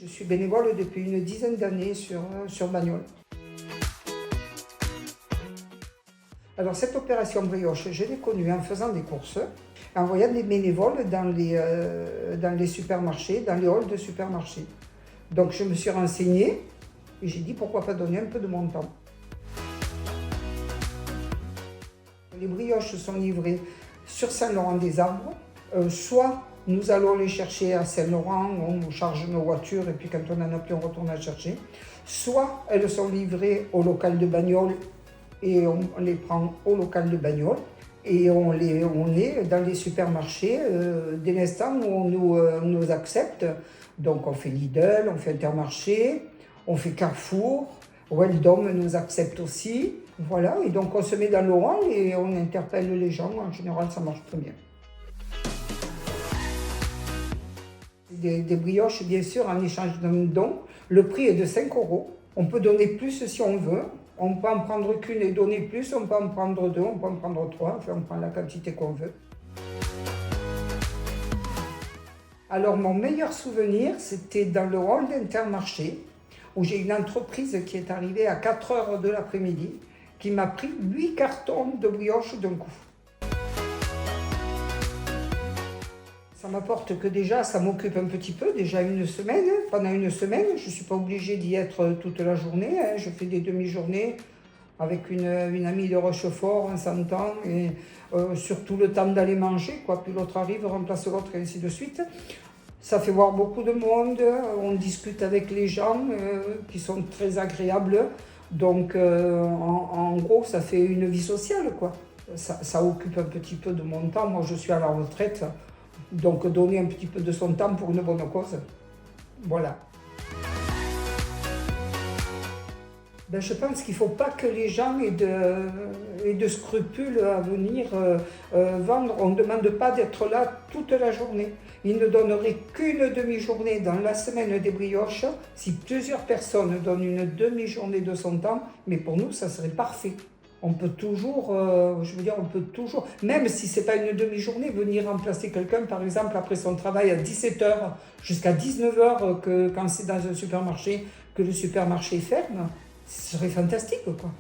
suis bénévole depuis une dizaine d'années sur Bagnoles. Alors cette opération brioche, je l'ai connue en faisant des courses, en voyant des bénévoles dans les supermarchés, dans les halls de supermarchés. Donc je me suis renseignée et j'ai dit pourquoi pas donner un peu de mon temps. Les brioches sont livrées sur Saint-Laurent-des-Arbres, soit nous allons les chercher à Saint-Laurent, on charge nos voitures et puis quand on n'en a plus on retourne à chercher, soit elles sont livrées au local de Bagnoles et on les prend au local de Bagnoles et on est dans les supermarchés dès l'instant où on nous accepte. Donc on fait Lidl, on fait Intermarché, on fait Carrefour, Weldom nous accepte aussi. Voilà, et donc on se met dans le rang et on interpelle les gens. En général, ça marche très bien. Des brioches, bien sûr, en échange d'un don. Le prix est de 5 €. On peut donner plus si on veut. On peut en prendre qu'une et donner plus. On peut en prendre 2, on peut en prendre 3. Enfin, on prend la quantité qu'on veut. Alors, mon meilleur souvenir, c'était dans le hall d'Intermarché, où j'ai une entreprise qui est arrivée à 4 h de l'après-midi, qui m'a pris 8 cartons de brioche d'un coup. Ça m'apporte que déjà, ça m'occupe un petit peu, déjà une semaine. Pendant une semaine, je ne suis pas obligée d'y être toute la journée. Je fais des demi-journées avec une amie de Rochefort, on s'entend, et surtout le temps d'aller manger, quoi. Puis l'autre arrive, remplace l'autre, et ainsi de suite. Ça fait voir beaucoup de monde, on discute avec les gens qui sont très agréables. Donc, en gros, ça fait une vie sociale, quoi. Ça occupe un petit peu de mon temps. Moi, je suis à la retraite. Donc donner un petit peu de son temps pour une bonne cause. Voilà. Ben, je pense qu'il ne faut pas que les gens aient de scrupules à venir vendre. On ne demande pas d'être là toute la journée. Ils ne donneraient qu'une demi-journée dans la semaine des brioches. Si plusieurs personnes donnent une demi-journée de son temps, mais pour nous, ça serait parfait. On peut toujours, même si ce n'est pas une demi-journée, venir remplacer quelqu'un, par exemple, après son travail à 17 h jusqu'à 19 h, quand c'est dans un supermarché, que le supermarché ferme, ce serait fantastique, quoi.